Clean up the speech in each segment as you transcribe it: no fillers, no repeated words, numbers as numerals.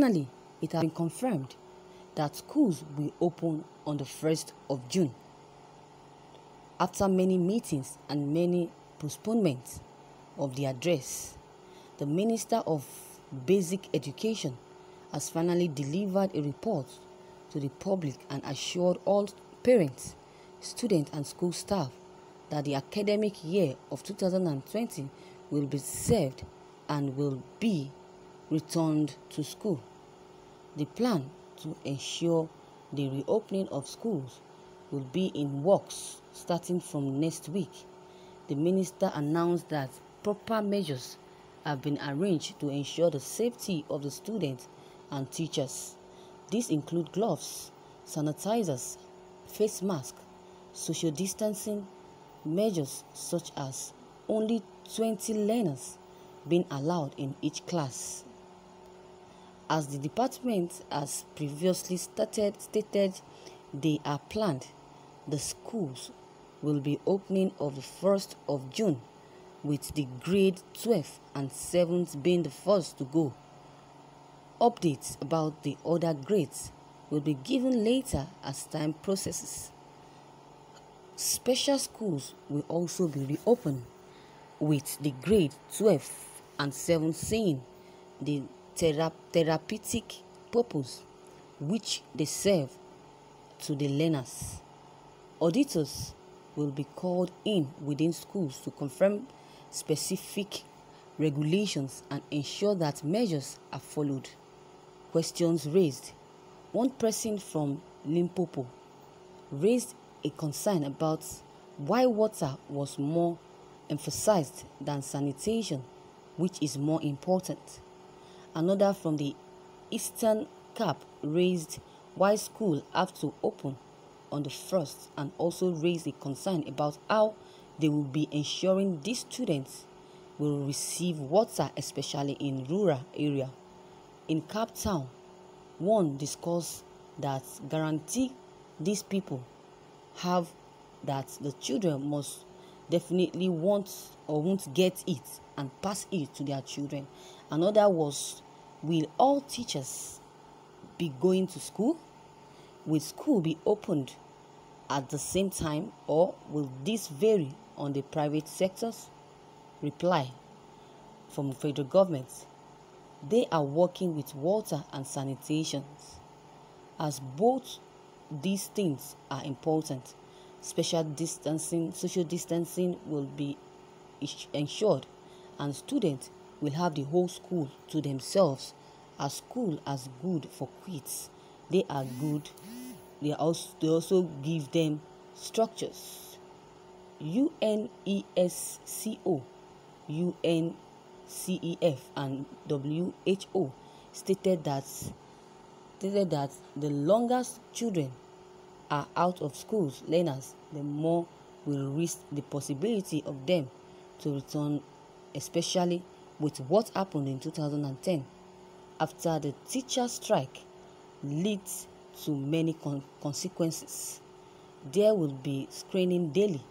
Finally, it has been confirmed that schools will open on the 1st of June. After many meetings and many postponements of the address, the Minister of Basic Education has finally delivered a report to the public and assured all parents, students and school staff that the academic year of 2020 will be served and will be returned to school. The plan to ensure the reopening of schools will be in works starting from next week. The minister announced that proper measures have been arranged to ensure the safety of the students and teachers. These include gloves, sanitizers, face masks, social distancing measures such as only 20 learners being allowed in each class. As the department has previously stated they are planned, the schools will be opening on the 1st of June, with the grade 12 and 7th being the first to go. Updates about the other grades will be given later as time processes. Special schools will also be reopened, with the grade 12 and 7 seeing the therapeutic purpose which they serve to the learners. Auditors will be called in within schools to confirm specific regulations and ensure that measures are followed. Questions raised. One person from Limpopo raised a concern about why water was more emphasized than sanitation, which is more important. Another from the Eastern Cape raised why schools have to open on the 1st and also raised a concern about how they will be ensuring these students will receive water, especially in rural area. In Cape Town, one discussed that guarantee these people have that the children must definitely won't get it and pass it to their children. Another was, will all teachers be going to school? Will school be opened at the same time, or will this vary on the private sectors? Reply from federal government. They are working with water and sanitation, as both these things are important. Social distancing will be ensured, and students will have the whole school to themselves, as school as good for kids. They are good. They also give them structures. UNESCO, UNCEF, and WHO stated that the longer children are out of schools, learners, the more will risk the possibility of them to return, especially with what happened in 2010 after the teacher strike leads to many consequences. There will be screening daily.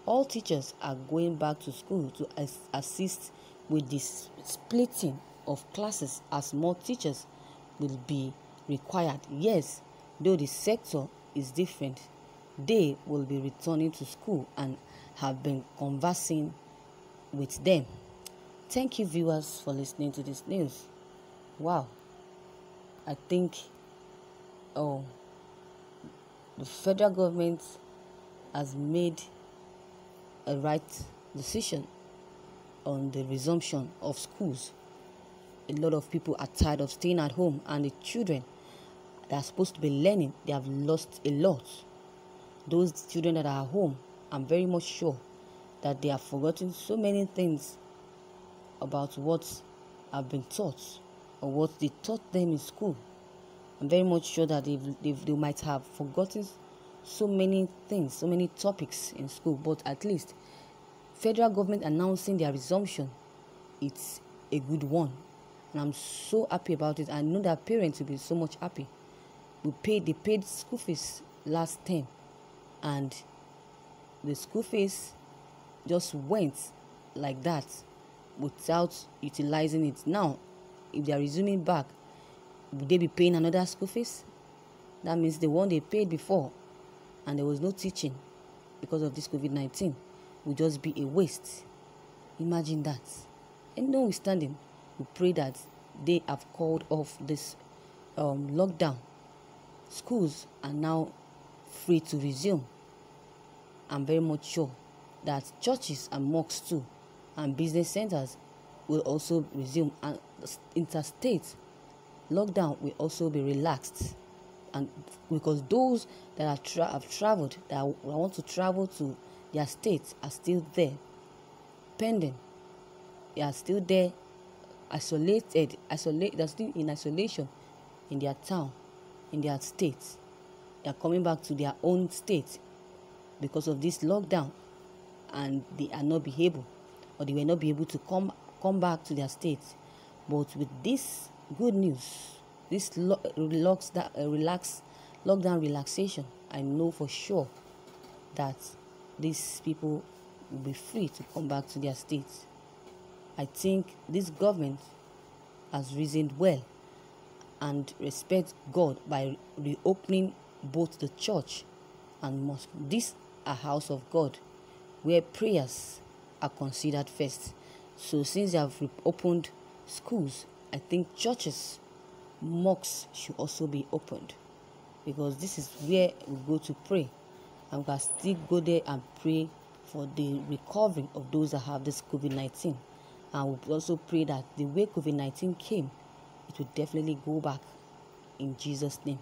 All teachers are going back to school to assist with this splitting of classes, as more teachers will be required. Yes, though the sector is different, they will be returning to school and have been conversing with them. Thank you, viewers, for listening to this news. Wow, I think the federal government has made a right decision on the resumption of schools. A lot of people are tired of staying at home, and the children that are supposed to be learning, they have lost a lot. Those children that are at home, I'm very much sure that they have forgotten so many things about what have been taught or what they taught them in school. I'm very much sure that they might have forgotten so many things, so many topics in school, but at least federal government announcing their resumption, it's a good one, and I'm so happy about it. I know that parents will be so much happy. They paid school fees last term, and the school fees just went like that without utilizing it. Now, if they are resuming back, Will they be paying another school fees? That means the one they paid before and there was no teaching because of this COVID-19 will just be a waste. Imagine that. And notwithstanding, we pray that they have called off this lockdown. Schools are now free to resume. I'm very much sure that churches and mosques too and business centers will also resume, and interstate lockdown will also be relaxed. And because those that have traveled, that want to travel to their states, are still there, pending. They are still there, they're still in isolation in their town, in their states. They are coming back to their own state because of this lockdown, and they are not be able, or they will not be able to come back to their states. But with this good news, this lockdown relaxation, I know for sure that these people will be free to come back to their states. I think this government has reasoned well and respect God by reopening both the church and mosque. These are house of God where prayers are considered first. So since they have reopened schools, I think churches, mosques should also be opened, because this is where we go to pray, and we can still go there and pray for the recovery of those that have this COVID-19. And we also pray that the way COVID-19 came, it will definitely go back in Jesus' name.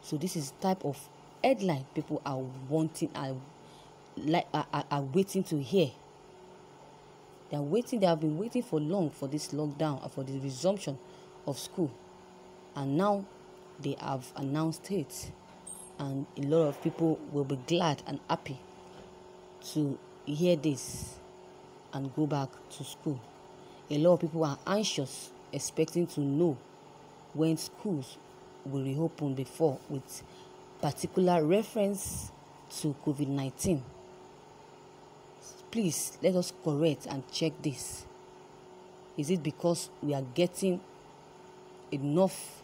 So this is the type of headline people are wanting, are waiting to hear. They have been waiting for long for this lockdown, for the resumption of school. And now they have announced it. And a lot of people will be glad and happy to hear this and go back to school. A lot of people are anxious, expecting to know when schools will reopen before, with particular reference to COVID-19. Please, let us correct and check this. Is it because we are getting enough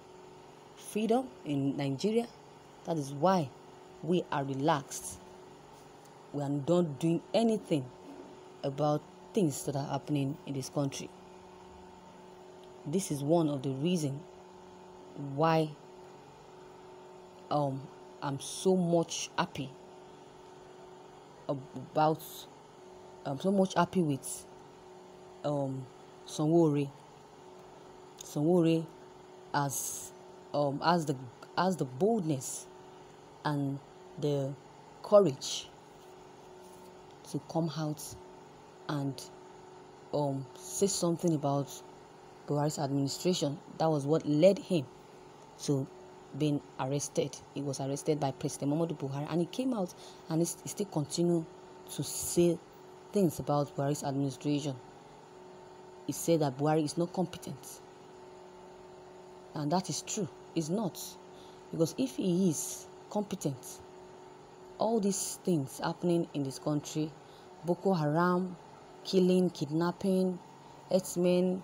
freedom in Nigeria? That is why we are relaxed. We are not doing anything about things that are happening in this country. This is one of the reasons why I'm so much happy about with Sanwo-Ore. Sanwo-Ore has the boldness and the courage to come out and say something about Buhari's administration. That was what led him to being arrested. He was arrested by President Muhammadu Buhari, and he came out and he still continued to say things about Buhari's administration. He said that Buhari is not competent, and that is true. He's not, because if he is competent, all these things happening in this country, Boko Haram, killing, kidnapping, herdsmen,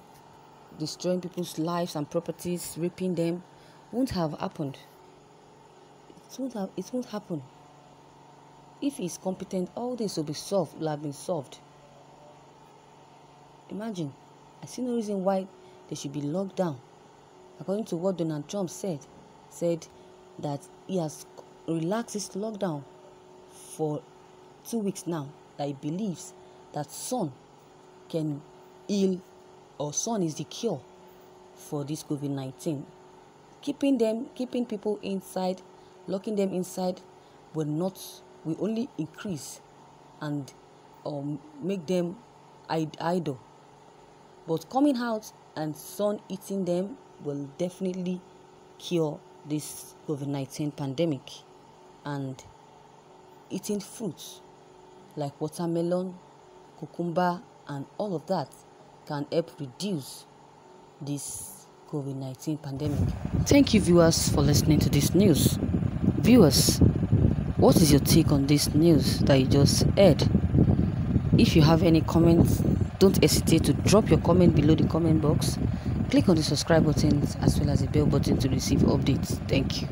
destroying people's lives and properties, raping them, won't have happened. It won't happen. If he's competent, all this will have been solved. Imagine, I see no reason why they should be locked down. According to what Donald Trump said that he has relaxed his lockdown for 2 weeks now, that he believes that sun can heal, or sun is the cure for this COVID-19. Keeping people inside, locking them inside will only increase and make them idle. But coming out and sun eating them will definitely cure this COVID-19 pandemic. And eating fruits like watermelon, cucumber, and all of that can help reduce this COVID-19 pandemic. Thank you, viewers, for listening to this news. Viewers, what is your take on this news that you just heard? If you have any comments, don't hesitate to drop your comment below the comment box. Click on the subscribe button as well as the bell button to receive updates. Thank you.